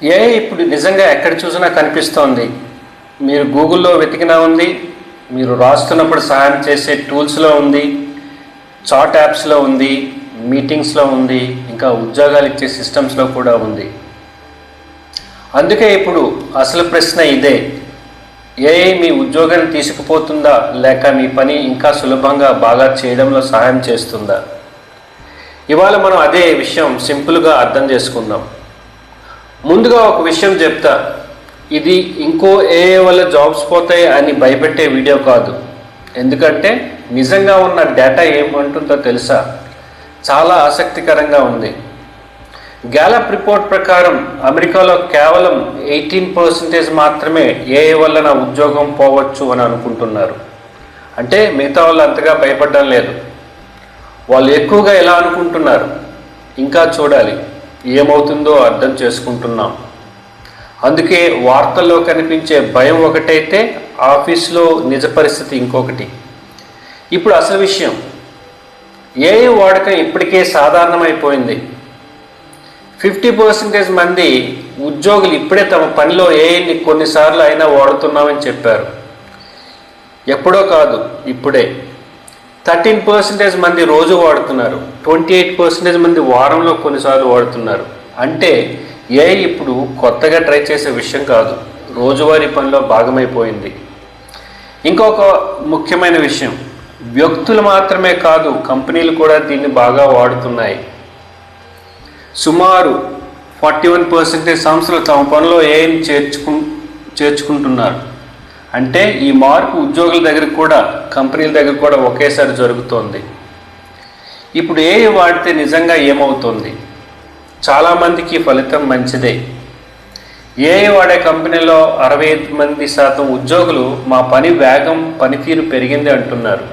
AI ఇప్పుడు నిజంగా ఎక్కడ చూసినా కనిపిస్తోంది. మీరు గూగుల్లో వెతికినా ఉంది, మీరు రాస్తున్నప్పుడు సహాయం చేసే టూల్స్లో ఉంది, చాట్ యాప్స్లో ఉంది, మీటింగ్స్లో ఉంది, ఇంకా ఉద్యోగాలు ఇచ్చే సిస్టమ్స్లో కూడా ఉంది. అందుకే ఇప్పుడు అసలు ప్రశ్న ఇదే: ఏఐ మీ ఉద్యోగాన్ని తీసుకుపోతుందా, లేక మీ పని ఇంకా సులభంగా బాగా చేయడంలో సహాయం చేస్తుందా? ఇవాళ మనం అదే విషయం సింపుల్గా అర్థం చేసుకుందాం. ముందుగా ఒక విషయం చెప్తా, ఇది ఇంకో ఏఐ వల్ల జాబ్స్ పోతాయి అని భయపెట్టే వీడియో కాదు. ఎందుకంటే నిజంగా ఉన్న డేటా ఏమంటుందో తెలుసా? చాలా ఆసక్తికరంగా ఉంది. గ్యాలప్ రిపోర్ట్ ప్రకారం అమెరికాలో కేవలం 18% మాత్రమే ఏఐ వల్ల నా ఉద్యోగం పోవచ్చు అని అనుకుంటున్నారు. అంటే మిగతా వాళ్ళు అంతగా భయపడడం లేదు, వాళ్ళు ఎక్కువగా ఎలా అనుకుంటున్నారు. ఇంకా చూడాలి, ఏమవుతుందో అర్థం చేసుకుంటున్నాం. అందుకే వార్తల్లో కనిపించే భయం ఒకటైతే ఆఫీస్లో నిజ పరిస్థితి ఇంకొకటి. ఇప్పుడు అసలు విషయం, ఏఐ వాడకం ఇప్పటికే సాధారణమైపోయింది. 50% మంది ఉద్యోగులు ఇప్పుడే తమ పనిలో ఏఐని కొన్నిసార్లు అయినా వాడుతున్నామని చెప్పారు. ఎప్పుడో కాదు, ఇప్పుడే. 13% మంది రోజు వాడుతున్నారు. 28% మంది వారంలో కొన్నిసార్లు వాడుతున్నారు. అంటే ఏఐ ఇప్పుడు కొత్తగా ట్రై చేసే విషయం కాదు, రోజువారీ పనిలో భాగమైపోయింది. ఇంకొక ముఖ్యమైన విషయం, వ్యక్తులు మాత్రమే కాదు, కంపెనీలు కూడా దీన్ని బాగా వాడుతున్నాయి. సుమారు 41% సంస్థలు తమ పనిలో ఏఐని చేర్చుకుంటున్నారు. అంటే ఈ మార్పు ఉద్యోగుల దగ్గర కూడా, కంపెనీల దగ్గర కూడా ఒకేసారి జరుగుతోంది. ఇప్పుడు ఏఐ వాడితే నిజంగా ఏమవుతుంది? చాలామందికి ఫలితం మంచిదే. ఏఐ వాడే కంపెనీలో 65% ఉద్యోగులు మా పని వేగం, పనితీరు పెరిగింది అంటున్నారు.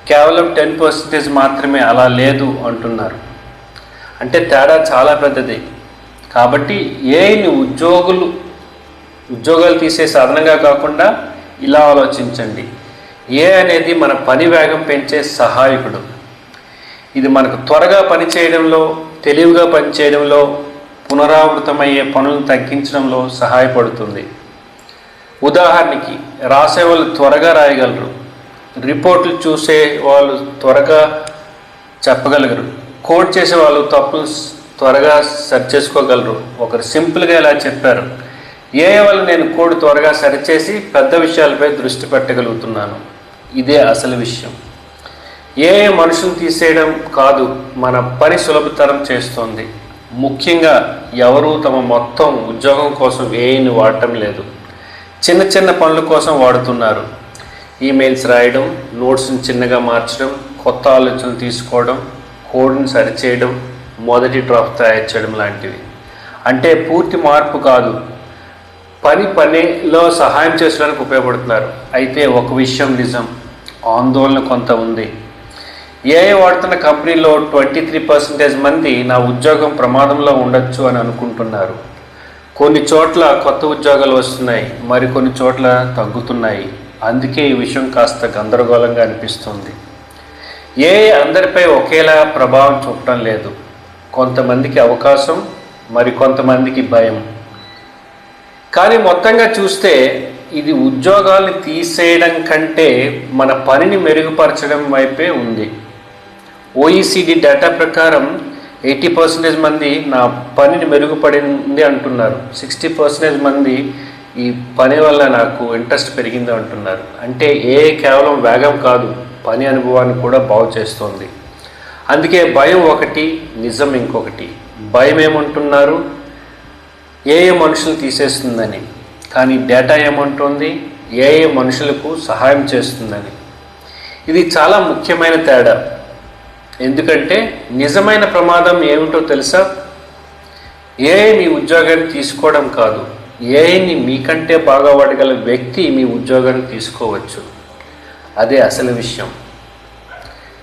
కేవలం 10% మాత్రమే అలా లేదు అంటున్నారు. అంటే తేడా చాలా పెద్దది. కాబట్టి ఏఐని ఉద్యోగాలు తీసే సాధనంగా కాకుండా ఇలా ఆలోచించండి. ఏఐ అనేది మన పని వేగం పెంచే సహాయకుడు. ఇది మనకు త్వరగా పనిచేయడంలో, తెలివిగా పనిచేయడంలో, పునరావృతమయ్యే పనులను తగ్గించడంలో సహాయపడుతుంది. ఉదాహరణకి, రాసే వాళ్ళు త్వరగా రాయగలరు, రిపోర్ట్లు చూసే వాళ్ళు త్వరగా చెప్పగలరు, కోడ్ చేసే వాళ్ళు తప్పులు త్వరగా సరి చేసుకోగలరు. ఒకరు సింపుల్గా ఇలా చెప్పారు: ఏఐ వల్ల నేను కోడ్ త్వరగా సరిచేసి పెద్ద విషయాలపై దృష్టి పెట్టగలుగుతున్నాను. ఇదే అసలు విషయం. ఏఐ మనుషులు తీసేయడం కాదు, మన పని సులభతరం చేస్తోంది. ముఖ్యంగా ఎవరూ తమ మొత్తం ఉద్యోగం కోసం ఏఐని వాడటం లేదు, చిన్న చిన్న పనుల కోసం వాడుతున్నారు. ఈమెయిల్స్ రాయడం, నోట్స్ని చిన్నగా మార్చడం, కొత్త ఆలోచనలు తీసుకోవడం, కోడ్ని సరిచేయడం, మొదటి డ్రాఫ్ట్ తయారు చేయడం లాంటివి. అంటే పూర్తి మార్పు కాదు, పనిలో సహాయం చేసడానికి ఉపయోగపడుతున్నారు. అయితే ఒక విషయం నిజం, ఆందోళన కొంత ఉంది. ఏఐ వాడుతున్న కంపెనీలో 23% మంది నా ఉద్యోగం ప్రమాదంలో ఉండొచ్చు అని అనుకుంటున్నారు. కొన్ని చోట్ల కొత్త ఉద్యోగాలు వస్తున్నాయి, మరికొన్ని చోట్ల తగ్గుతున్నాయి. అందుకే ఈ విషయం కాస్త గందరగోళంగా అనిపిస్తుంది. ఏఐ అందరిపై ఒకేలా ప్రభావం చూపడం లేదు. కొంతమందికి అవకాశం, మరికొంతమందికి భయం. కానీ మొత్తంగా చూస్తే ఇది ఉద్యోగాల్ని తీసేయడం కంటే మన పనిని మెరుగుపరచడం వైపే ఉంది. OECD డేటా ప్రకారం 80% మంది నా పనిని మెరుగుపడింది అంటున్నారు. 60% మంది ఈ పని వల్ల నాకు ఇంట్రెస్ట్ పెరిగింది అంటున్నారు. అంటే ఏఐ కేవలం వేగం కాదు, పని అనుభవాన్ని కూడా బాగు చేస్తోంది. అందుకే భయం ఒకటి, నిజం ఇంకొకటి. భయం ఏమంటున్నారు? ఏఐ మనుషులు తీసేస్తుందని. కానీ డేటా ఏమంటుంది? ఏఐ మనుషులకు సహాయం చేస్తుందని. ఇది చాలా ముఖ్యమైన తేడా. ఎందుకంటే నిజమైన ప్రమాదం ఏమిటో తెలుసా? ఏఐ మీ ఉద్యోగాన్ని తీసుకోవడం కాదు, ఏఐని మీకంటే బాగా వాడగల వ్యక్తి మీ ఉద్యోగాన్ని తీసుకోవచ్చు. అదే అసలు విషయం.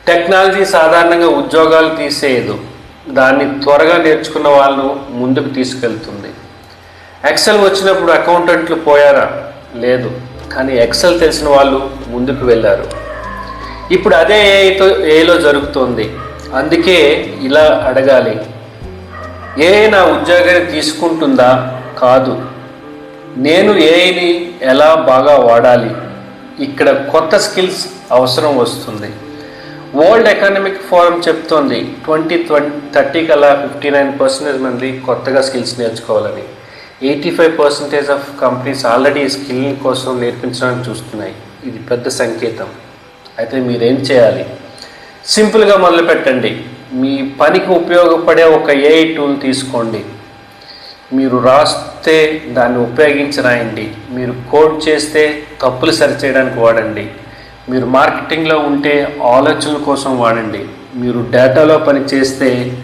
టెక్నాలజీ సాధారణంగా ఉద్యోగాలు తీసేయదు, దాన్ని త్వరగా నేర్చుకున్న వాళ్ళను ముందుకు తీసుకెళ్తుంది. ఎక్సెల్ వచ్చినప్పుడు అకౌంటెంట్లు పోయారా? లేదు, కానీ ఎక్సెల్ తెలిసిన వాళ్ళు ముందుకు వెళ్ళారు. ఇప్పుడు అదే ఏఐలో జరుగుతోంది. అందుకే ఇలా అడగాలి, ఏఐ నా ఉద్యోగాన్ని తీసుకుంటుందా? కాదు. నేను ఏఐని ఎలా బాగా వాడాలి, ఇక్కడ కొత్త స్కిల్స్ అవసరం వస్తుంది. వరల్డ్ ఎకనామిక్ ఫోరం చెప్తోంది 2030 కల్లా 59% మంది కొత్తగా స్కిల్స్ నేర్చుకోవాలని. 85% ఆఫ్ కంపెనీస్ ఆల్రెడీ స్కిల్ కోసం నేర్పించడానికి చూస్తున్నాయి. ఇది పెద్ద సంకేతం. అయితే మీరేం చేయాలి? సింపుల్గా మొదలు పెట్టండి. మీ పనికి ఉపయోగపడే ఒక ఏఐ టూల్ తీసుకోండి. మీరు రాస్తే దాన్ని ఉపయోగించి రాయండి. మీరు కోడ్ చేస్తే తప్పులు సరిచేయడానికి వాడండి. మీరు మార్కెటింగ్లో ఉంటే ఆలోచనల కోసం వాడండి. మీరు డేటాలో పని చేస్తే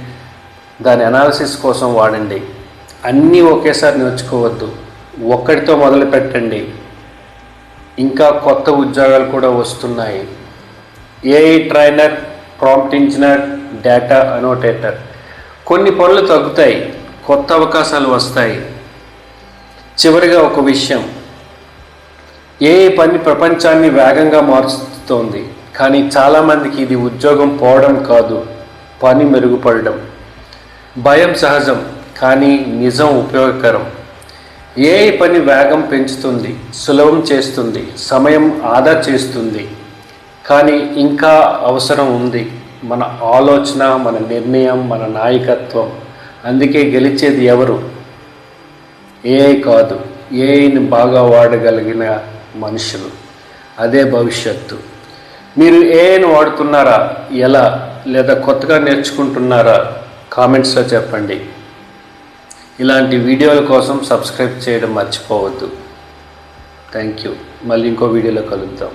దాని అనాలిసిస్ కోసం వాడండి. అన్నీ ఒకేసారి నేర్చుకోవద్దు. ఒక్కడితో మొదలు పెట్టండి. ఇంకా కొత్త ఉద్యోగాలు కూడా వస్తున్నాయి. AI trainer, prompt engineer, data annotator. కొన్ని పనులు తగ్గుతాయి, కొత్త అవకాశాలు వస్తాయి. చివరిగా ఒక విషయం, ఏఐ పని ప్రపంచాన్ని వేగంగా మారుస్తోంది. కానీ చాలామందికి ఇది ఉద్యోగం పోవడం కాదు, పని మెరుగుపడడం. భయం సహజం, కానీ నిజం ఉపయోగకరం. ఏఐ పని వేగం పెంచుతుంది, సులభం చేస్తుంది, సమయం ఆదా చేస్తుంది. కానీ ఇంకా అవసరం ఉంది మన ఆలోచన, మన నిర్ణయం, మన నాయకత్వం. అందుకే గెలిచేది ఎవరు? ఏఐ కాదు, ఏఐని బాగా వాడగలిగిన మనుషులు. అదే భవిష్యత్తు. మీరు ఏఐని వాడుతున్నారా? ఎలా? లేదా కొత్తగా నేర్చుకుంటున్నారా? కామెంట్స్లో చెప్పండి. ఇలాంటి వీడియోల కోసం సబ్స్క్రైబ్ చేయడం మర్చిపోవద్దు. Thank you. మళ్ళీ ఇంకో వీడియోలో కలుద్దాం.